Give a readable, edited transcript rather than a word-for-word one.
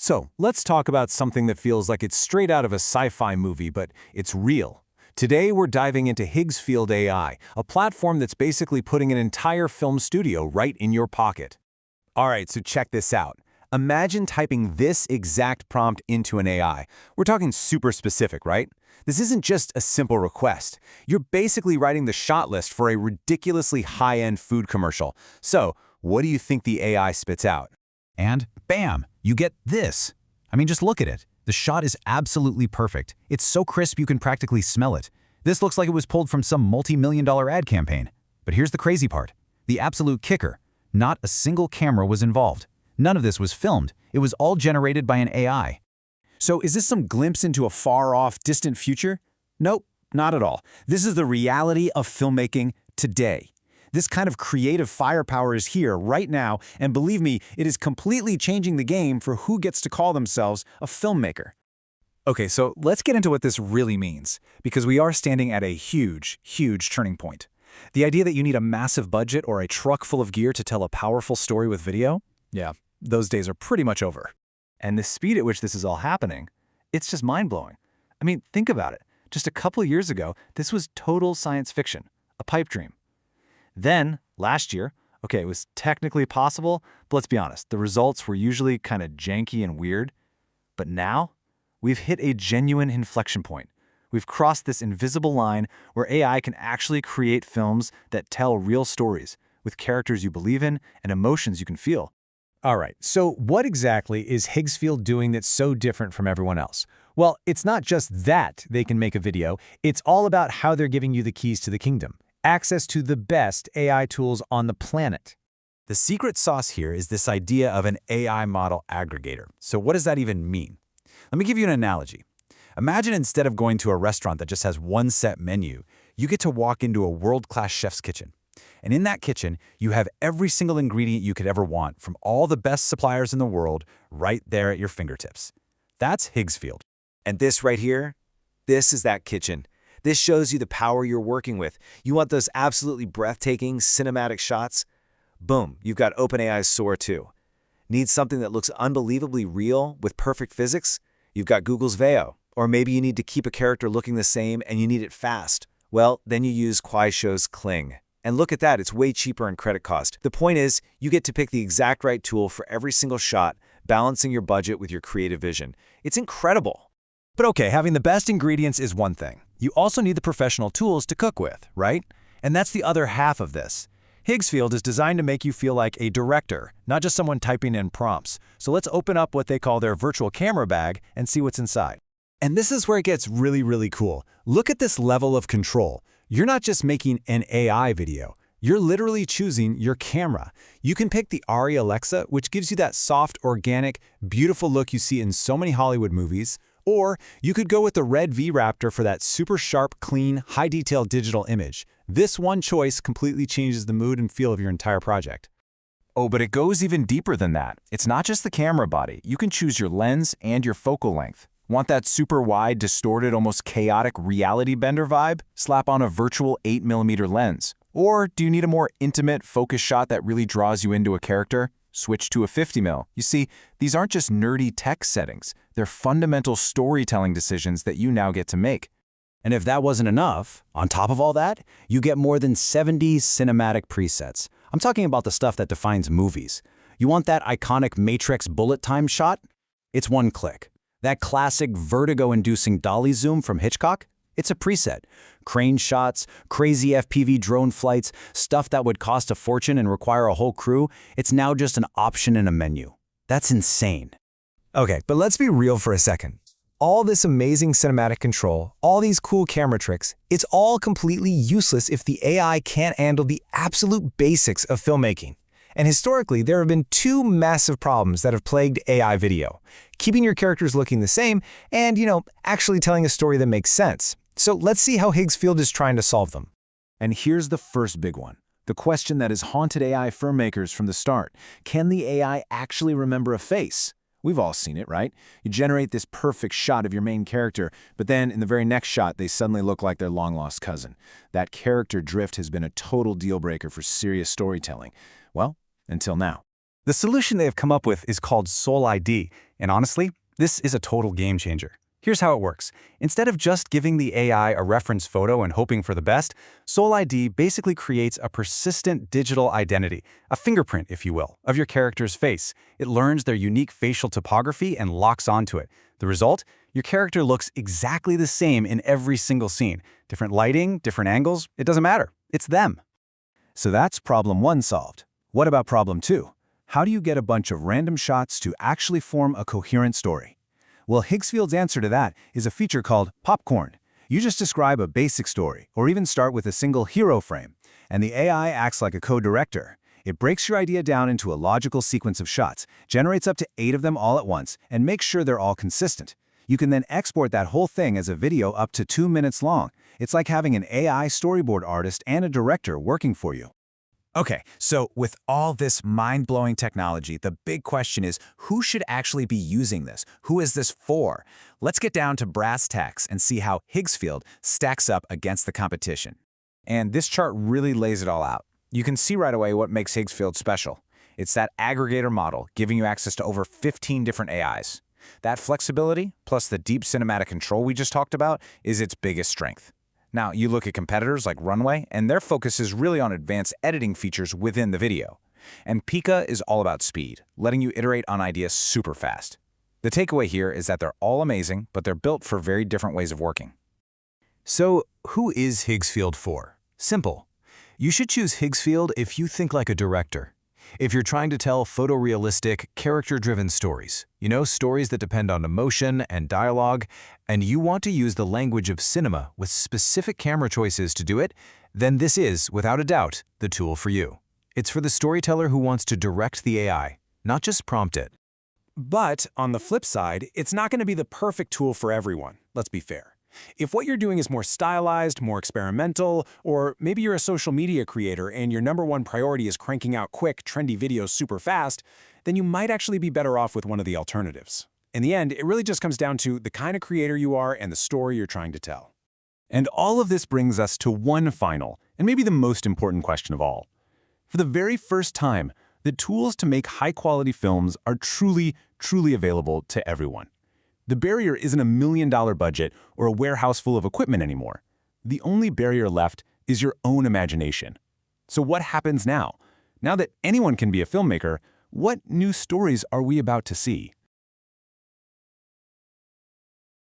So, let's talk about something that feels like it's straight out of a sci-fi movie, but it's real. Today, we're diving into Higgsfield AI, a platform that's basically putting an entire film studio right in your pocket. Alright, so check this out. Imagine typing this exact prompt into an AI. We're talking super specific, right? This isn't just a simple request. You're basically writing the shot list for a ridiculously high-end food commercial. So, what do you think the AI spits out? And bam, you get this. I mean, just look at it. The shot is absolutely perfect. It's so crisp you can practically smell it. This looks like it was pulled from some multi-million-dollar ad campaign. But here's the crazy part. The absolute kicker. Not a single camera was involved. None of this was filmed. It was all generated by an AI. So is this some glimpse into a far-off, distant future? Nope, not at all. This is the reality of filmmaking today. This kind of creative firepower is here right now, and believe me, it is completely changing the game for who gets to call themselves a filmmaker. Okay, so let's get into what this really means, because we are standing at a huge, huge turning point. The idea that you need a massive budget or a truck full of gear to tell a powerful story with video? Yeah, those days are pretty much over. And the speed at which this is all happening, it's just mind-blowing. I mean, think about it. Just a couple years ago, this was total science fiction, a pipe dream. Then, last year, okay, it was technically possible, but let's be honest, the results were usually kind of janky and weird. But now, we've hit a genuine inflection point. We've crossed this invisible line where AI can actually create films that tell real stories, with characters you believe in and emotions you can feel. Alright, so what exactly is Higgsfield doing that's so different from everyone else? Well, it's not just that they can make a video, it's all about how they're giving you the keys to the kingdom. Access to the best AI tools on the planet. The secret sauce here is this idea of an AI model aggregator. So what does that even mean? Let me give you an analogy. Imagine instead of going to a restaurant that just has one set menu, you get to walk into a world-class chef's kitchen. And in that kitchen, you have every single ingredient you could ever want from all the best suppliers in the world right there at your fingertips. That's Higgsfield. And this right here, this is that kitchen. This shows you the power you're working with. You want those absolutely breathtaking cinematic shots? Boom, you've got OpenAI's Sora 2. Need something that looks unbelievably real with perfect physics? You've got Google's Veo. Or maybe you need to keep a character looking the same and you need it fast. Well, then you use Kuaishou's Kling. And look at that, it's way cheaper in credit cost. The point is, you get to pick the exact right tool for every single shot, balancing your budget with your creative vision. It's incredible. But okay, having the best ingredients is one thing. You also need the professional tools to cook with, right? And that's the other half of this. Higgsfield is designed to make you feel like a director, not just someone typing in prompts. So let's open up what they call their virtual camera bag and see what's inside. And this is where it gets really, really cool. Look at this level of control. You're not just making an AI video. You're literally choosing your camera. You can pick the Ari Alexa, which gives you that soft, organic, beautiful look you see in so many Hollywood movies. Or you could go with the Red V-Raptor for that super sharp, clean, high-detail digital image. This one choice completely changes the mood and feel of your entire project. Oh, but it goes even deeper than that. It's not just the camera body. You can choose your lens and your focal length. Want that super wide, distorted, almost chaotic reality bender vibe? Slap on a virtual 8mm lens. Or do you need a more intimate, focused shot that really draws you into a character? Switch to a 50mm. You see, these aren't just nerdy tech settings. They're fundamental storytelling decisions that you now get to make. And if that wasn't enough, on top of all that, you get more than 70 cinematic presets. I'm talking about the stuff that defines movies. You want that iconic Matrix bullet time shot? It's one click. That classic vertigo-inducing dolly zoom from Hitchcock? It's a preset. Crane shots, crazy FPV drone flights, stuff that would cost a fortune and require a whole crew, it's now just an option in a menu. That's insane. Okay, but let's be real for a second. All this amazing cinematic control, all these cool camera tricks, it's all completely useless if the AI can't handle the absolute basics of filmmaking. And historically, there have been two massive problems that have plagued AI video. Keeping your characters looking the same and, actually telling a story that makes sense. So let's see how Higgsfield is trying to solve them. And here's the first big one. The question that has haunted AI filmmakers from the start. Can the AI actually remember a face? We've all seen it, right? You generate this perfect shot of your main character, but then in the very next shot, they suddenly look like their long-lost cousin. That character drift has been a total deal breaker for serious storytelling. Well, until now. The solution they have come up with is called Soul ID, and honestly, this is a total game changer. Here's how it works. Instead of just giving the AI a reference photo and hoping for the best, Soul ID basically creates a persistent digital identity, a fingerprint, if you will, of your character's face. It learns their unique facial topography and locks onto it. The result? Your character looks exactly the same in every single scene. Different lighting, different angles, it doesn't matter. It's them. So that's problem 1 solved. What about problem 2? How do you get a bunch of random shots to actually form a coherent story? Well, Higgsfield's answer to that is a feature called popcorn. You just describe a basic story, or even start with a single hero frame, and the AI acts like a co-director. It breaks your idea down into a logical sequence of shots, generates up to 8 of them all at once, and makes sure they're all consistent. You can then export that whole thing as a video up to 2 minutes long. It's like having an AI storyboard artist and a director working for you. Okay, so with all this mind-blowing technology, the big question is, who should actually be using this? Who is this for? Let's get down to brass tacks and see how Higgsfield stacks up against the competition. And this chart really lays it all out. You can see right away what makes Higgsfield special. It's that aggregator model, giving you access to over 15 different AIs. That flexibility, plus the deep cinematic control we just talked about, is its biggest strength. Now, you look at competitors like Runway, and their focus is really on advanced editing features within the video. And Pika is all about speed, letting you iterate on ideas super fast. The takeaway here is that they're all amazing, but they're built for very different ways of working. So, who is Higgsfield for? Simple. You should choose Higgsfield if you think like a director. If you're trying to tell photorealistic, character-driven stories, stories that depend on emotion and dialogue, and you want to use the language of cinema with specific camera choices to do it, then this is, without a doubt, the tool for you. It's for the storyteller who wants to direct the AI, not just prompt it. But on the flip side, it's not going to be the perfect tool for everyone, let's be fair. If what you're doing is more stylized, more experimental, or maybe you're a social media creator and your #1 priority is cranking out quick, trendy videos super fast, then you might actually be better off with one of the alternatives. In the end, it really just comes down to the kind of creator you are and the story you're trying to tell. And all of this brings us to one final, and maybe the most important question of all. For the very first time, the tools to make high-quality films are truly available to everyone. The barrier isn't $1 million budget or a warehouse full of equipment anymore. The only barrier left is your own imagination. So what happens now? Now that anyone can be a filmmaker, what new stories are we about to see?